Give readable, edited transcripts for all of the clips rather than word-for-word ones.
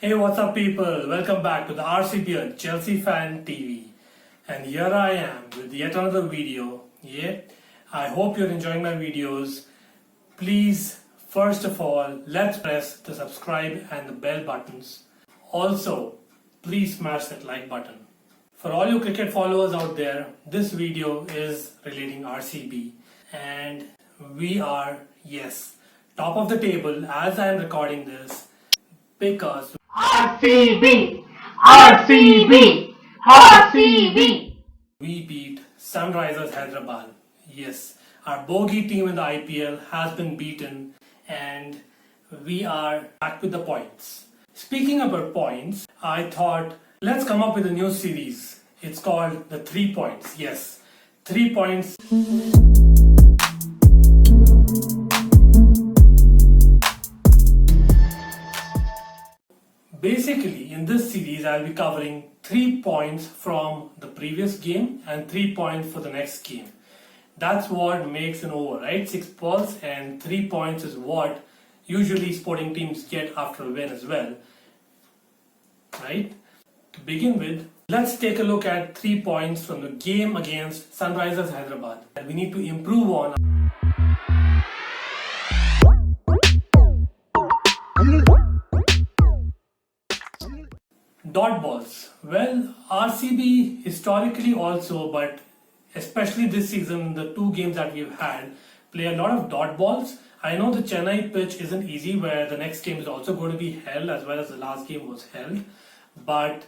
Hey, what's up, people? Welcome back to the RCB and Chelsea Fan TV. And here I am with yet another video. Yeah, I hope you're enjoying my videos. Please, first of all, let's press the subscribe and the bell buttons. Also, please smash that like button. For all you cricket followers out there, this video is relating RCB. And we are, yes, top of the table as I am recording this because RCB! RCB! RCB! we beat SunRisers Hyderabad. Yes, our bogey team in the IPL has been beaten and we are back with the points. Speaking about points, I thought let's come up with a new series. It's called the 3 points. Yes, 3 points. Basically, in this series, I'll be covering 3 points from the previous game and 3 points for the next game. That's what makes an over, right? 6 balls and 3 points is what usually sporting teams get after a win as well, right? To begin with, let's take a look at 3 points from the game against SunRisers Hyderabad that we need to improve on. Dot balls. Well, RCB historically also, but especially this season, the 2 games that we've had, play a lot of dot balls. I know the Chennai pitch isn't easy, where the next game is also going to be held as well as the last game was held. But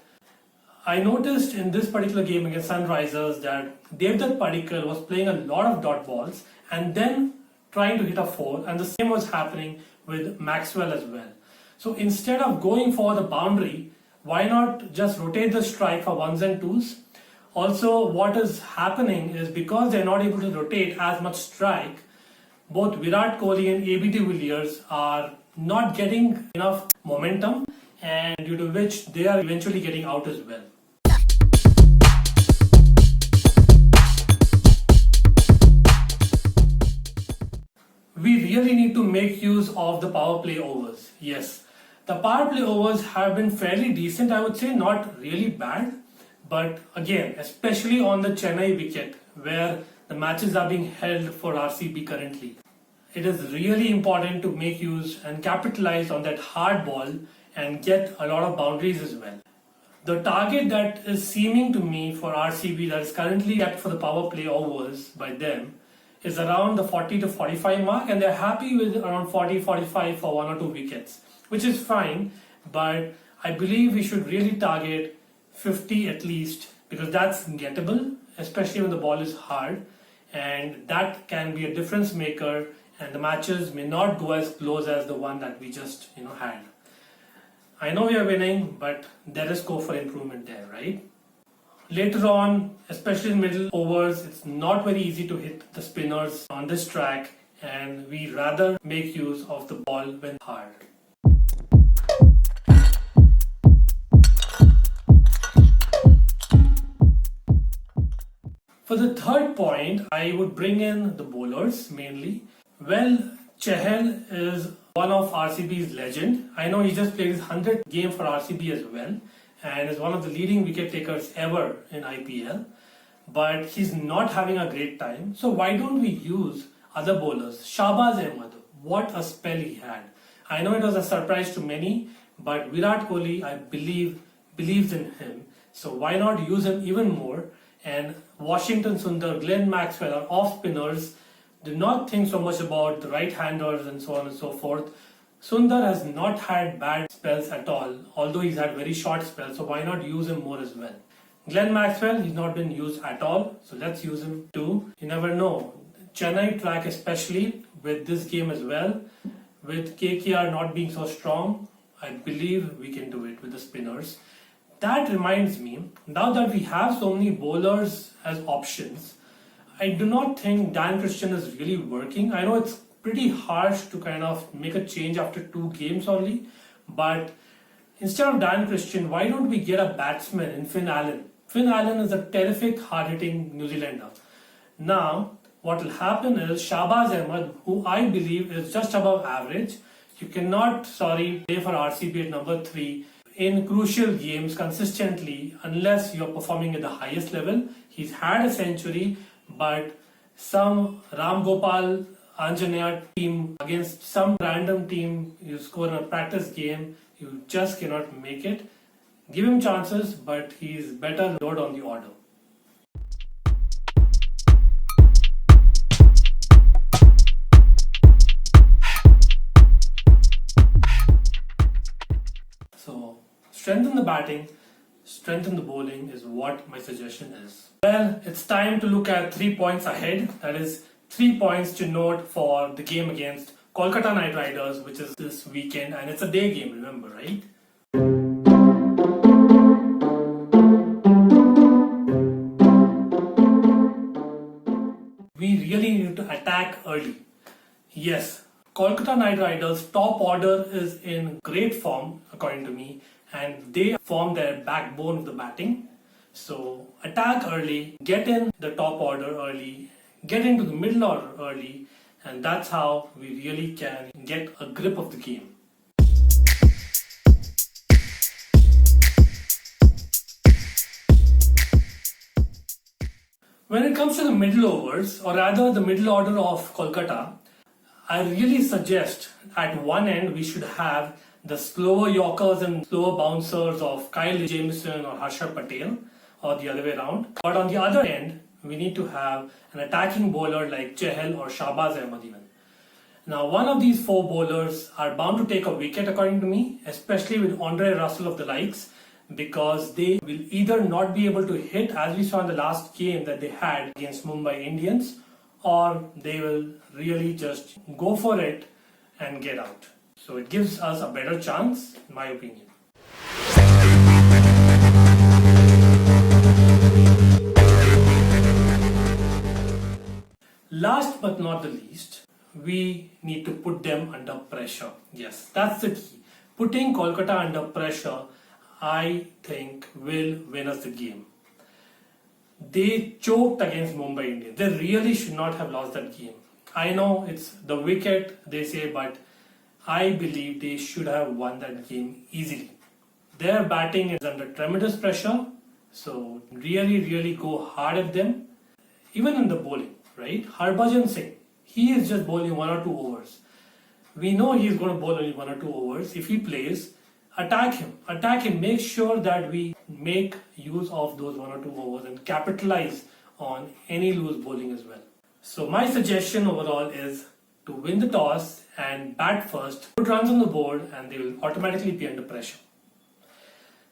I noticed in this particular game against SunRisers that Devdutt Padikkal was playing a lot of dot balls and then trying to hit a 4, and the same was happening with Maxwell as well. So instead of going for the boundary, why not just rotate the strike for 1s and 2s? Also, what is happening is because they're not able to rotate as much strike, both Virat Kohli and AB de Villiers are not getting enough momentum, and due to which they are eventually getting out as well. We really need to make use of the power play overs. Yes. The power play overs have been fairly decent, I would say, not really bad. But again, especially on the Chennai wicket, where the matches are being held for RCB currently, it is really important to make use and capitalize on that hard ball and get a lot of boundaries as well. The target that is seeming to me for RCB that is currently kept for the power play overs by them is around the 40 to 45 mark, and they're happy with around 40-45 for 1 or 2 wickets, which is fine, but I believe we should really target 50 at least, because that's gettable, especially when the ball is hard, and that can be a difference maker, and the matches may not go as close as the one that we just had. I know we are winning, but there is scope for improvement there, right? Later on, especially in middle overs, it's not very easy to hit the spinners on this track, and we rather make use of the ball when hard. For the third point, I would bring in the bowlers mainly. Well, Chahal is one of RCB's legend. I know he just played his 100th game for RCB as well and is one of the leading wicket takers ever in IPL. But he's not having a great time. So why don't we use other bowlers? Shahbaz Ahmed, what a spell he had. I know it was a surprise to many, but Virat Kohli, I believe, believes in him. So why not use him even more? And Washington Sundar, Glenn Maxwell are off spinners. Do not think so much about the right-handers and so on and so forth. Sundar has not had bad spells at all, although he's had very short spells, so why not use him more as well? Glenn Maxwell, he's not been used at all, so let's use him too. You never know. Chennai track especially, with this game as well, with KKR not being so strong, I believe we can do it with the spinners. That reminds me, now that we have so many bowlers as options, I do not think Dan Christian is really working. I know it's pretty harsh to kind of make a change after 2 games only, but instead of Dan Christian, why don't we get a batsman in Finn Allen? Finn Allen is a terrific hard-hitting New Zealander. Now, what will happen is Shahbaz Ahmed, who I believe is just above average, you cannot, play for RCB at number 3. in crucial games consistently unless you're performing at the highest level. He's had a century, but some Ram Gopal Anjaneyar team against some random team, you score in a practice game, you just cannot make it. Give him chances, but he's better load on the order. So, strengthen the batting, strengthen the bowling is what my suggestion is. Well, it's time to look at 3 points ahead. That is 3 points to note for the game against Kolkata Knight Riders, which is this weekend, and it's a day game, remember, right? We really need to attack early. Yes, Kolkata Knight Riders' top order is in great form, according to me, and they form their backbone of the batting. So attack early, get in the top order early, get into the middle order early, and that's how we really can get a grip of the game. When it comes to the middle overs, or rather the middle order of Kolkata, I really suggest at one end we should have the slower Yorkers and slower bouncers of Kyle Jamieson or Harshar Patel, or the other way around. But on the other end, we need to have an attacking bowler like Chahal or Shahbaz Ahmed even. Now, one of these 4 bowlers are bound to take a wicket according to me, especially with Andre Russell of the likes, because they will either not be able to hit as we saw in the last game that they had against Mumbai Indians, or they will really just go for it and get out. So it gives us a better chance, in my opinion. Last but not the least, we need to put them under pressure. Yes, that's the key. Putting Kolkata under pressure, I think, will win us the game. They choked against Mumbai Indians. They really should not have lost that game. I know it's the wicket, they say, but I believe they should have won that game easily. Their batting is under tremendous pressure, so really go hard at them. Even in the bowling, right? Harbhajan Singh, he is just bowling 1 or 2 overs. We know he is going to bowl only 1 or 2 overs. If he plays, attack him, make sure that we make use of those 1 or 2 overs and capitalize on any loose bowling as well. So my suggestion overall is to win the toss and bat first, put runs on the board, and they will automatically be under pressure.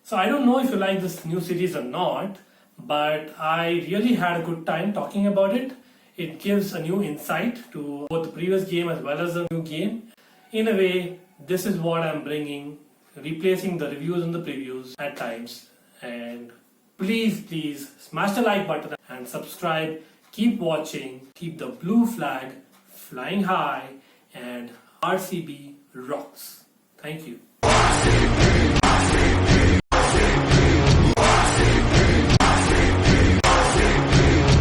So I don't know if you like this new series or not, but I really had a good time talking about it. It gives a new insight to both the previous game as well as the new game. In a way, this is what I'm bringing, replacing the reviews and the previews at times. And please smash the like button and subscribe. Keep watching, keep the blue flag flying high, and RCB rocks. Thank you.